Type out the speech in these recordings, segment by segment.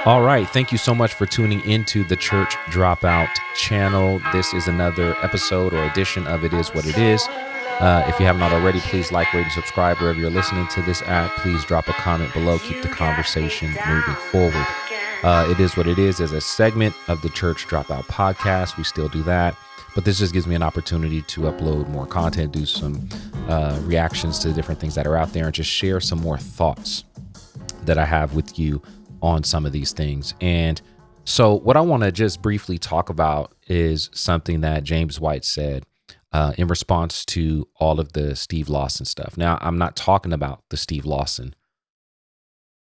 All right. Thank you so much for tuning into the Church Dropout channel. This is another episode or edition of It Is What It Is. If you have not already, please like, rate, and subscribe wherever you're listening to this at. Please drop a comment below. Keep the conversation moving forward. It Is What It Is a segment of the Church Dropout podcast. We still do that. But this just gives me an opportunity to upload more content, do some reactions to the different things that are out there, and just share some more thoughts that I have with you on some of these things. And so what I want to just briefly talk about is something that James White said in response to all of the Steve Lawson stuff. Now, I'm not talking about the Steve Lawson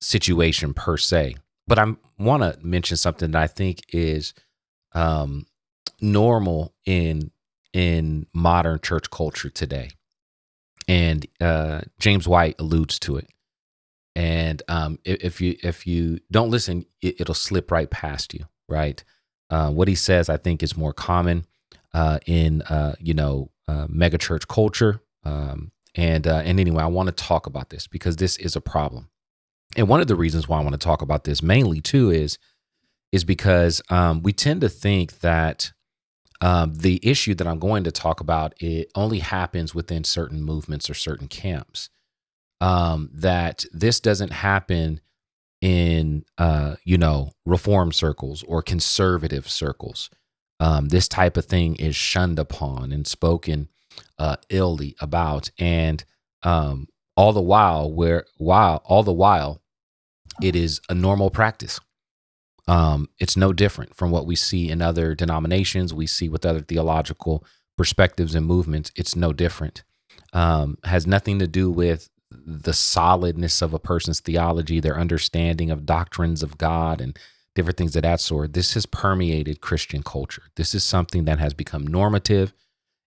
situation per se, but I want to mention something that I think is normal in modern church culture today. And James White alludes to it. And if you don't listen, it'll slip right past you, right? What he says, I think, is more common in mega church culture. And anyway, I want to talk about this because this is a problem. And one of the reasons why I want to talk about this mainly too is because we tend to think that the issue that I'm going to talk about, it only happens within certain movements or certain camps. That this doesn't happen in, reform circles or conservative circles. This type of thing is shunned upon and spoken illy about. And all the while, it is a normal practice. It's no different from what we see in other denominations. We see with other theological perspectives and movements. It's no different. Has nothing to do with the solidness of a person's theology, their understanding of doctrines of God and different things of that sort. This has permeated Christian culture. This is something that has become normative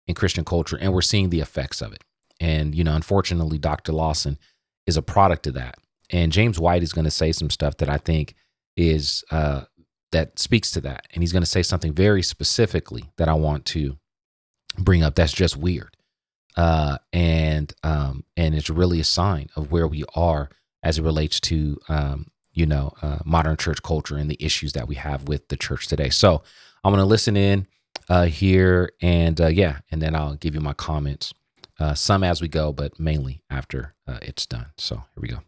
in Christian culture, and we're seeing the effects of it. And, unfortunately, Dr. Lawson is a product of that. And James White is going to say some stuff that I think is that speaks to that. And he's going to say something very specifically that I want to bring up that's just weird. And it's really a sign of where we are as it relates to, modern church culture and the issues that we have with the church today. So I'm going to listen in here and then I'll give you my comments, some as we go, but mainly after it's done. So here we go.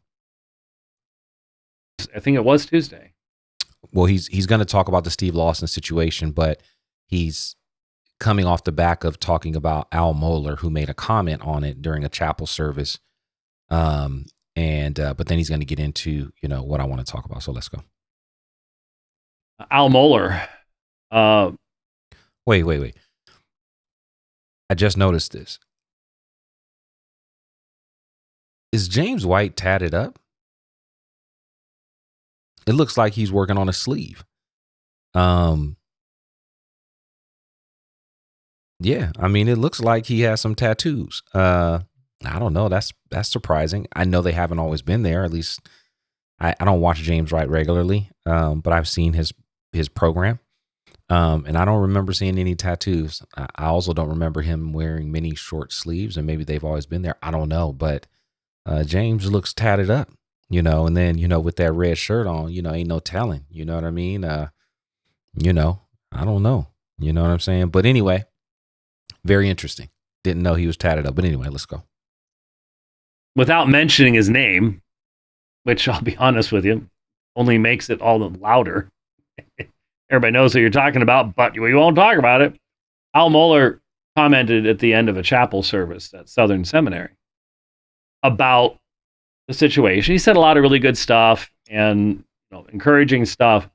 I think it was Tuesday. Well, he's going to talk about the Steve Lawson situation, but he's coming off the back of talking about Al Mohler, who made a comment on it during a chapel service. But then he's going to get into, what I want to talk about. So let's go. Al Mohler. Wait. I just noticed this. Is James White tatted up? It looks like he's working on a sleeve. Yeah, I mean, it looks like he has some tattoos. I don't know. That's surprising. I know they haven't always been there. At least I don't watch James White regularly, but I've seen his program, and I don't remember seeing any tattoos. I also don't remember him wearing many short sleeves, and maybe they've always been there. I don't know, but James looks tatted up, and then, with that red shirt on, ain't no telling. You know what I mean? I don't know. You know what I'm saying? But anyway. Very interesting. Didn't know he was tatted up. But anyway, let's go. Without mentioning his name, which I'll be honest with you, only makes it all the louder. Everybody knows what you're talking about, but we won't talk about it. Al Mohler commented at the end of a chapel service at Southern Seminary about the situation. He said a lot of really good stuff and encouraging stuff.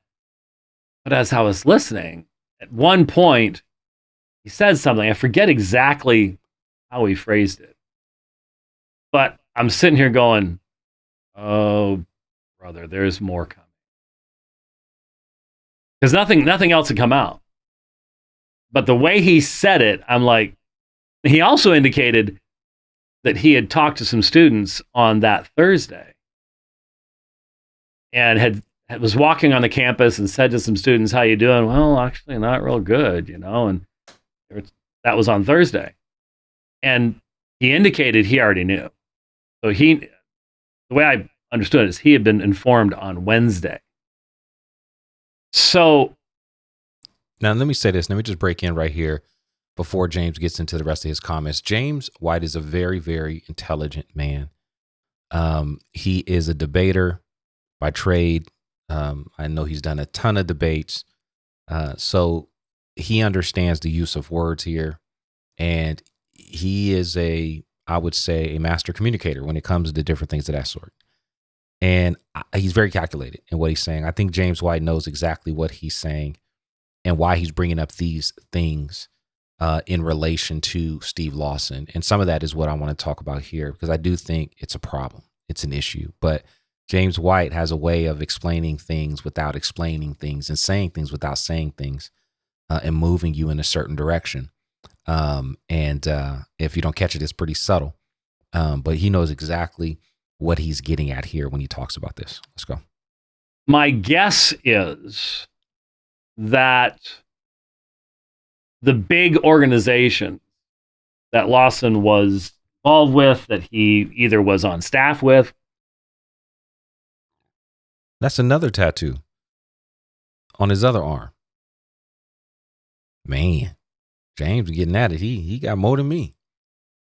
But as I was listening, at one point, he said something. I forget exactly how he phrased it. But I'm sitting here going, oh, brother, there's more coming. Because nothing else had come out. But the way he said it, I'm like, he also indicated that he had talked to some students on that Thursday and was walking on the campus and said to some students, how you doing? Well, actually not real good, and that was on Thursday. And he indicated he already knew. So the way I understood it is he had been informed on Wednesday So Now, let me say this. Let me just break in right here before James gets into the rest of his comments. James White is a very, very intelligent man. He is a debater by trade. I know he's done a ton of debates. So he understands the use of words here. And he is I would say, a master communicator when it comes to different things of that sort. And he's very calculated in what he's saying. I think James White knows exactly what he's saying and why he's bringing up these things in relation to Steve Lawson. And some of that is what I want to talk about here, because I do think it's a problem. It's an issue. But James White has a way of explaining things without explaining things, and saying things without saying things, and moving you in a certain direction. And if you don't catch it, it's pretty subtle. But he knows exactly what he's getting at here when he talks about this. Let's go. my guess is that the big organization that Lawson was involved with, that he either was on staff with. That's another tattoo on his other arm. Man, James getting at it. He got more than me.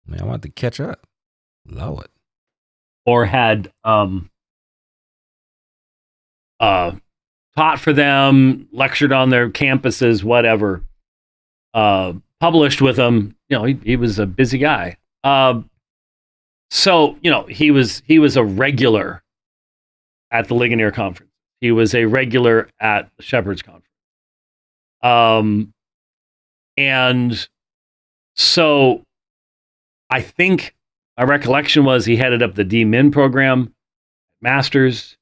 Man, I want to catch up. Lord. Or had taught for them, lectured on their campuses, whatever, published with them. He was a busy guy. So, he was a regular at the Ligonier Conference. He was a regular at the Shepherd's Conference. And so I think my recollection was he headed up the D-Min program, Masters.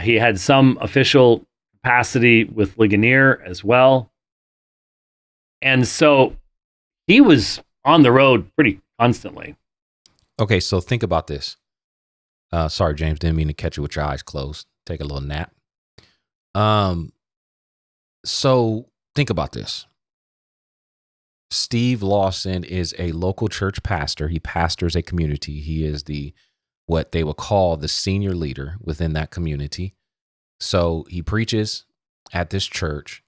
He had some official capacity with Ligonier as well. And so he was on the road pretty constantly. Okay, so think about this. Sorry, James, didn't mean to catch you with your eyes closed. Take a little nap. So think about this. Steve Lawson is a local church pastor. He pastors a community. He is what they would call the senior leader within that community. So he preaches at this church,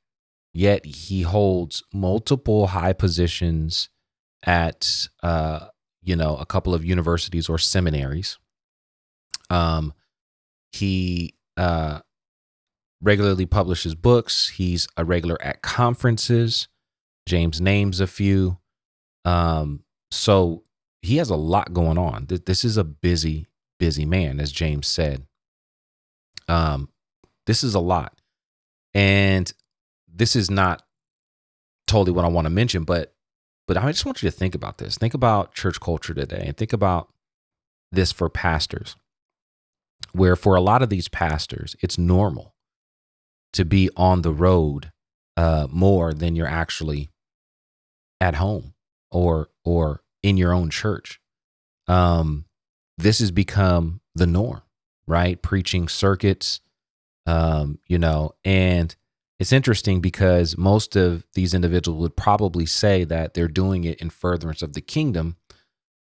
yet he holds multiple high positions at a couple of universities or seminaries. He regularly publishes books. He's a regular at conferences. James names a few. So he has a lot going on. This is a busy, busy man, as James said. This is a lot. And this is not totally what I want to mention, but I just want you to think about this. Think about church culture today, and think about this for pastors, where for a lot of these pastors, it's normal to be on the road more than you're actually at home or in your own church. This has become the norm, right? Preaching circuits, and it's interesting because most of these individuals would probably say that they're doing it in furtherance of the kingdom,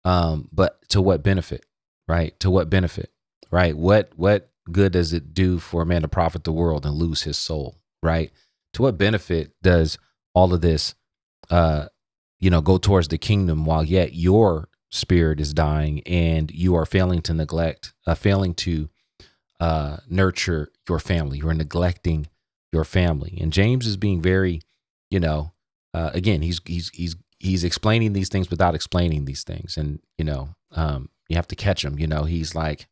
but to what benefit, right? To what benefit, right? What good does it do for a man to profit the world and lose his soul, right? To what benefit does all of this, go towards the kingdom while yet your spirit is dying and you are failing to nurture your family? You're neglecting your family. And James is being very, again, he's explaining these things without explaining these things. And, you have to catch him. He's like,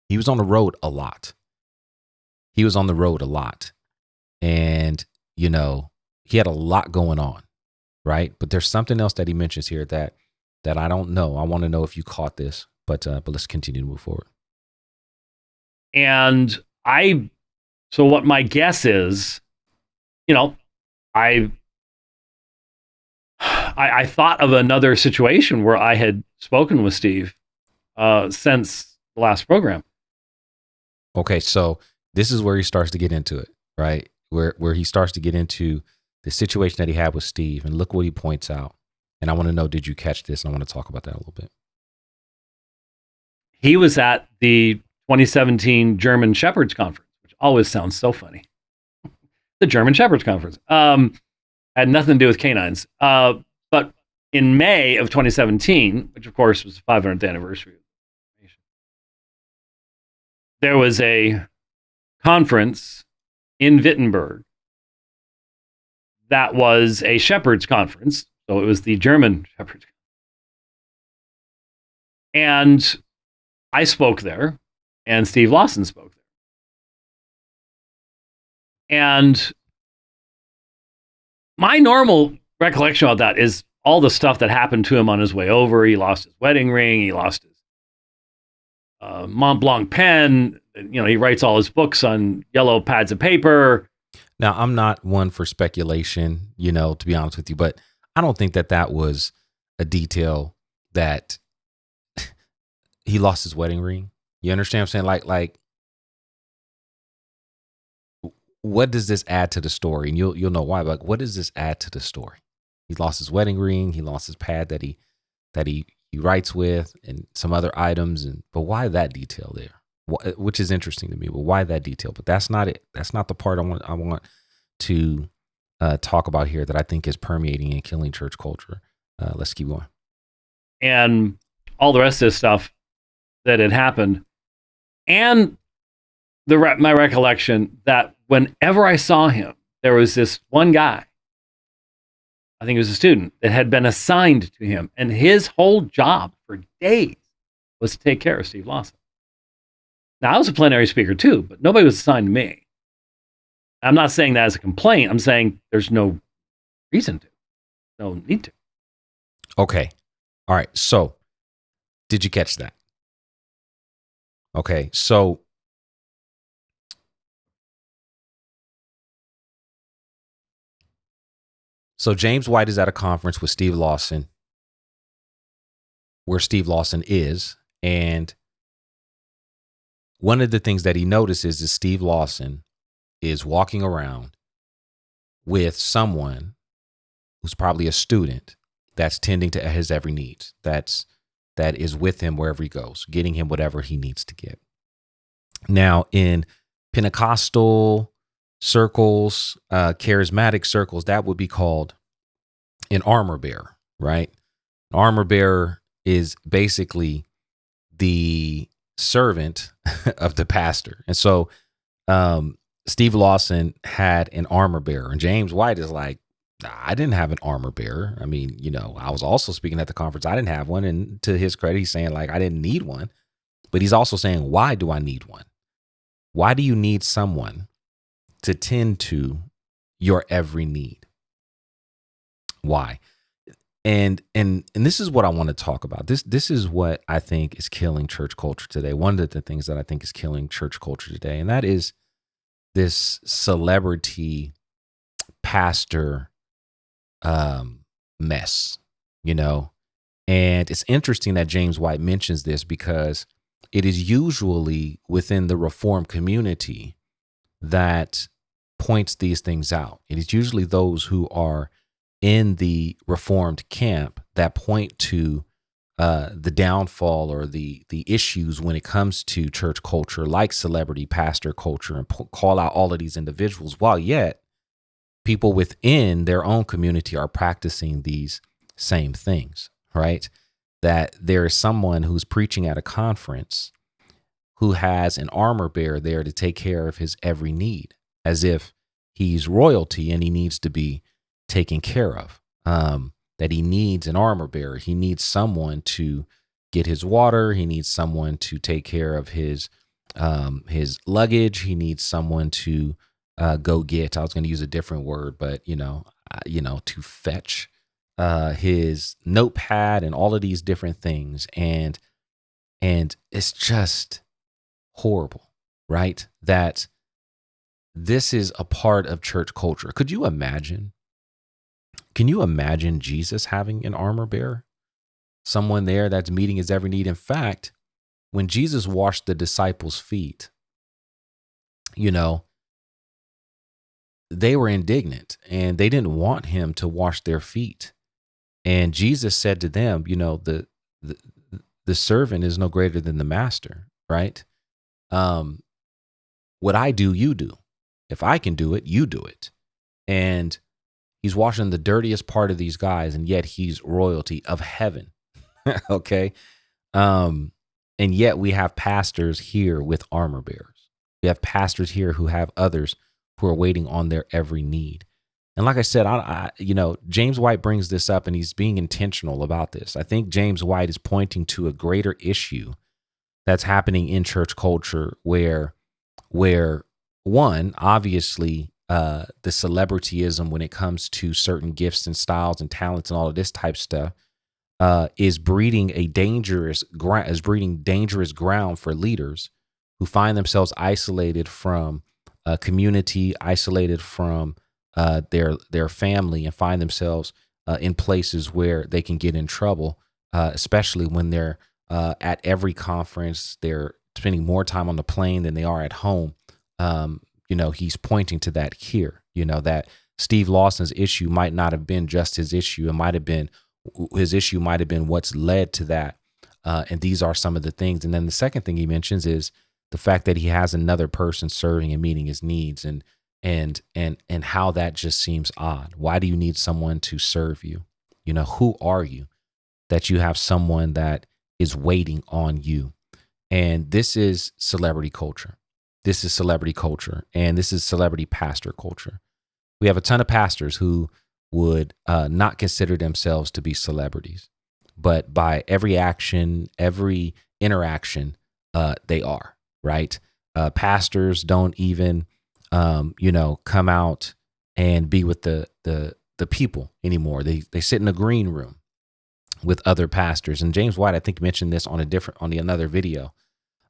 he was on the road a lot. And, he had a lot going on, right? But there's something else that he mentions here that I don't know. I want to know if you caught this, but let's continue to move forward. And so what my guess is, I thought of another situation where I had spoken with Steve since the last program. Okay, so this is where he starts to get into it, right? Where he starts to get into the situation that he had with Steve, and look what he points out. And I want to know, did you catch this? And I want to talk about that a little bit. He was at the 2017 German Shepherds Conference, which always sounds so funny. The German Shepherds Conference. Had nothing to do with canines. But in May of 2017, which of course was the 500th anniversary, there was a conference in Wittenberg that was a Shepherds Conference. So it was the German Shepherds. And I spoke there, and Steve Lawson spoke there. And my normal recollection about that is all the stuff that happened to him on his way over. He lost his wedding ring. He lost his Mont Blanc pen. He writes all his books on yellow pads of paper. Now, I'm not one for speculation, to be honest with you, but I don't think that was a detail that he lost his wedding ring. You understand what I'm saying? Like, what does this add to the story? And you'll know why. But what does this add to the story? He lost his wedding ring. He lost his pad that he writes with, and some other items. But why that detail there? Which is interesting to me. But why that detail? But that's not it. That's not the part I want to talk about here that I think is permeating and killing church culture. Let's keep going. And all the rest of this stuff that had happened, and my recollection that whenever I saw him, there was this one guy, I think he was a student, that had been assigned to him, and his whole job for days was to take care of Steve Lawson. Now, I was a plenary speaker too, but nobody was assigned to me. I'm not saying that as a complaint. I'm saying there's no reason to, no need to. Okay. All right. So, did you catch that? Okay. So, James White is at a conference with Steve Lawson, where Steve Lawson is, and one of the things that he notices is Steve Lawson is walking around with someone who's probably a student that's tending to his every needs, that is with him wherever he goes, getting him whatever he needs to get. Now, in Pentecostal circles, charismatic circles, that would be called an armor bearer, right? An armor bearer is basically the servant of the pastor. And so Steve Lawson had an armor bearer, and James White is like, I didn't have an armor bearer. I mean, I was also speaking at the conference. I didn't have one. And to his credit, he's saying like, I didn't need one, but he's also saying, why do I need one? Why do you need someone to tend to your every need? Why? And this is what I want to talk about. This is what I think is killing church culture today. One of the things that I think is killing church culture today, and that is this celebrity pastor mess, And it's interesting that James White mentions this because it is usually within the Reformed community that points these things out. It is usually those who are in the Reformed camp that point to the downfall or the issues when it comes to church culture, like celebrity pastor culture, and call out all of these individuals, while yet people within their own community are practicing these same things, right? That there is someone who's preaching at a conference who has an armor bearer there to take care of his every need, as if he's royalty and he needs to be taken care of, that he needs an armor bearer. He needs someone to get his water. He needs someone to take care of his luggage. He needs someone to go get, I was going to use a different word, but, to fetch his notepad and all of these different things. And it's just horrible, right? That this is a part of church culture. Could you imagine? Can you imagine Jesus having an armor bearer? Someone there that's meeting his every need. In fact, when Jesus washed the disciples' feet, they were indignant and they didn't want him to wash their feet. And Jesus said to them, the servant is no greater than the master, right? what I do, you do. If I can do it, you do it. And he's washing the dirtiest part of these guys, and yet he's royalty of heaven. Okay. And yet we have pastors here with armor bearers. We have pastors here who have others who are waiting on their every need. And like I said, James White brings this up, and he's being intentional about this. I think James White is pointing to a greater issue that's happening in church culture where one, obviously, the celebrityism when it comes to certain gifts and styles and talents and all of this type stuff is breeding dangerous ground for leaders who find themselves isolated from community, isolated from their family, and find themselves in places where they can get in trouble, especially when they're at every conference. They're spending more time on the plane than they are at home. He's pointing to that here, that Steve Lawson's issue might not have been just his issue. His issue might have been what's led to that. And these are some of the things. And then the second thing he mentions is the fact that he has another person serving and meeting his needs, and how that just seems odd. Why do you need someone to serve you? Who are you that you have someone that is waiting on you? And this is celebrity culture. This is celebrity culture, and this is celebrity pastor culture. We have a ton of pastors who would not consider themselves to be celebrities, but by every action, every interaction, they are, right? Pastors don't even, come out and be with the people anymore. They sit in a green room with other pastors. And James White, I think, mentioned this on another video.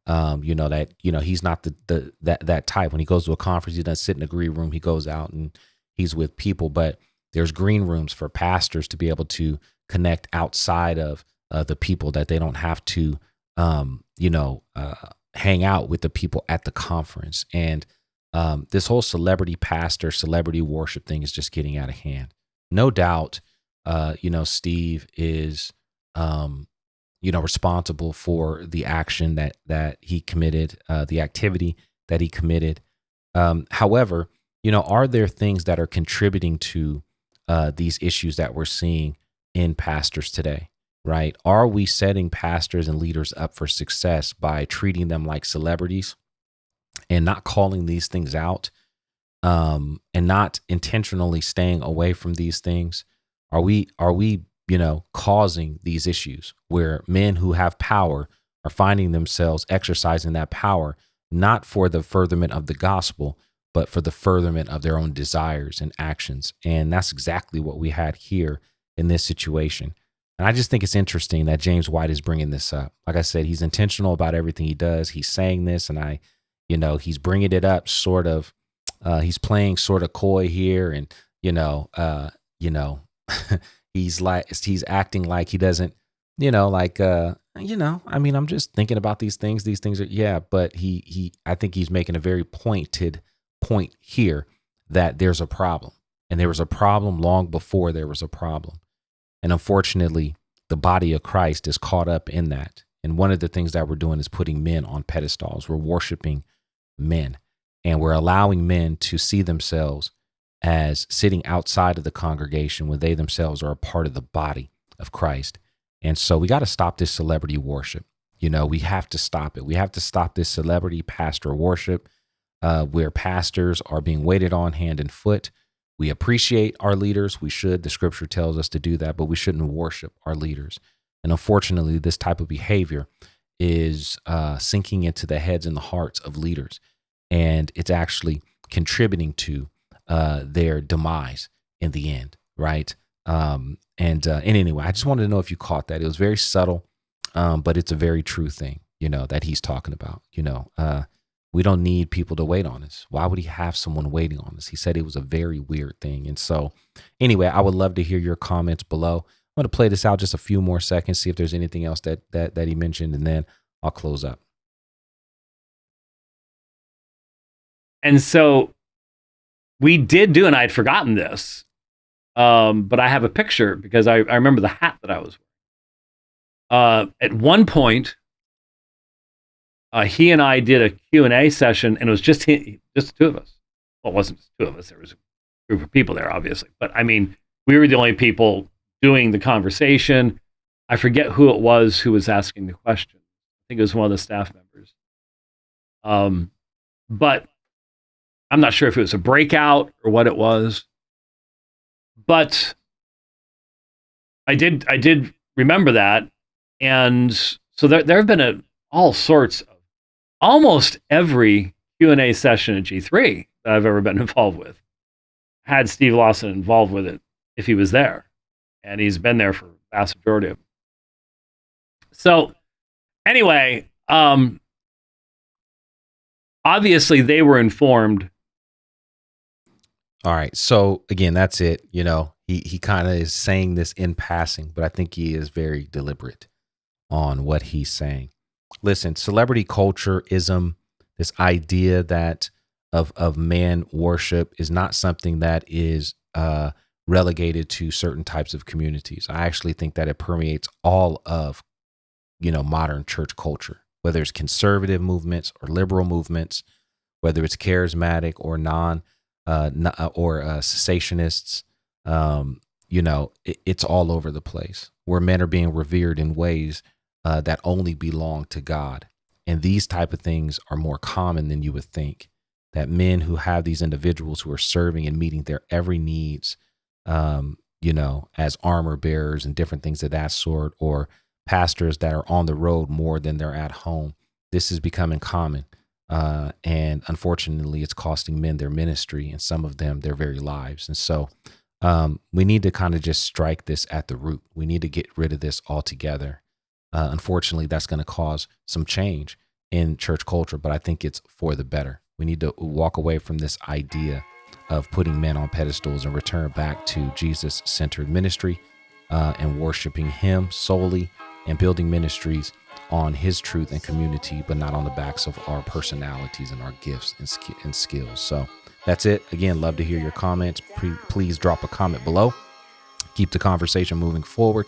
He's not that type. When he goes to a conference, he doesn't sit in a green room. He goes out and he's with people, but there's green rooms for pastors to be able to connect outside of the people, that they don't have to, hang out with the people at the conference. And this whole celebrity pastor, celebrity worship thing is just getting out of hand. No doubt, Steve is, responsible for the action that he committed, the activity that he committed. However, are there things that are contributing to these issues that we're seeing in pastors today, right? Are we setting pastors and leaders up for success by treating them like celebrities and not calling these things out, and not intentionally staying away from these things? Are we causing these issues where men who have power are finding themselves exercising that power, not for the furtherment of the gospel, but for the furtherment of their own desires and actions? And that's exactly what we had here in this situation. And I just think it's interesting that James White is bringing this up. Like I said, he's intentional about everything he does. He's saying this, and he's bringing it up sort of, he's playing sort of coy here, and, he's acting like he doesn't, I'm just thinking about these things. These things are, but I think he's making a very pointed point here that there's a problem, and there was a problem long before there was a problem. And unfortunately, the body of Christ is caught up in that. And one of the things that we're doing is putting men on pedestals. We're worshiping men, and we're allowing men to see themselves as sitting outside of the congregation when they themselves are a part of the body of Christ. And so we got to stop this celebrity worship. We have to stop it. We have to stop this celebrity pastor worship, where pastors are being waited on hand and foot. We appreciate our leaders. We should. The scripture tells us to do that, but we shouldn't worship our leaders. And unfortunately, this type of behavior is sinking into the heads and the hearts of leaders. And it's actually contributing to their demise in the end, right? And anyway, I just wanted to know if you caught that. It was very subtle, but it's a very true thing, that he's talking about. We don't need people to wait on us. Why would he have someone waiting on us? He said it was a very weird thing. And so anyway, I would love to hear your comments below. I'm going to play this out just a few more seconds, see if there's anything else that he mentioned, and then I'll close up. And so we did do, and I'd forgotten this, but I have a picture because I remember the hat that I was wearing. At one point, he and I did a Q&A session, and it was just the two of us. Well, it wasn't just two of us. There was a group of people there, obviously. But I mean, we were the only people doing the conversation. I forget who it was who was asking the question. I think it was one of the staff members. But I'm not sure if it was a breakout or what it was. But I did remember that. And so there have been all sorts of, almost every Q&A session at G3 that I've ever been involved with had Steve Lawson involved with it if he was there. And he's been there for the vast majority of them. So anyway, obviously they were informed. All right. So again, that's it. You know, he kind of is saying this in passing, but I think he is very deliberate on what he's saying. Listen, celebrity culture-ism, this idea that of man worship is not something that is relegated to certain types of communities. I actually think that it permeates all of, modern church culture, whether it's conservative movements or liberal movements, whether it's charismatic or cessationists. It's all over the place where men are being revered in ways that only belong to God. And these type of things are more common than you would think, that men who have these individuals who are serving and meeting their every needs, as armor bearers and different things of that sort, or pastors that are on the road more than they're at home. This is becoming common. And unfortunately, it's costing men their ministry and some of them their very lives. And so we need to kind of just strike this at the root. We need to get rid of this altogether. Unfortunately, that's going to cause some change in church culture, but I think it's for the better. We need to walk away from this idea of putting men on pedestals and return back to Jesus-centered ministry and worshiping him solely and building ministries on his truth and community, but not on the backs of our personalities and our gifts and skills. So that's it. Again, love to hear your comments. Please drop a comment below. Keep the conversation moving forward.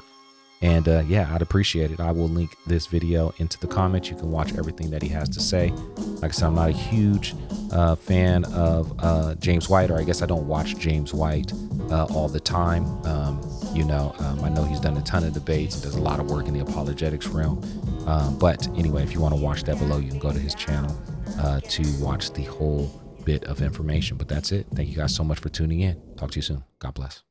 And I'd appreciate it. I will link this video into the comments. You can watch everything that he has to say. Like I said, I'm not a huge fan of James White, or I guess I don't watch James White all the time. I know he's done a ton of debates and does a lot of work in the apologetics realm. But anyway, if you want to watch that below, you can go to his channel to watch the whole bit of information. But that's it. Thank you guys so much for tuning in. Talk to you soon. God bless.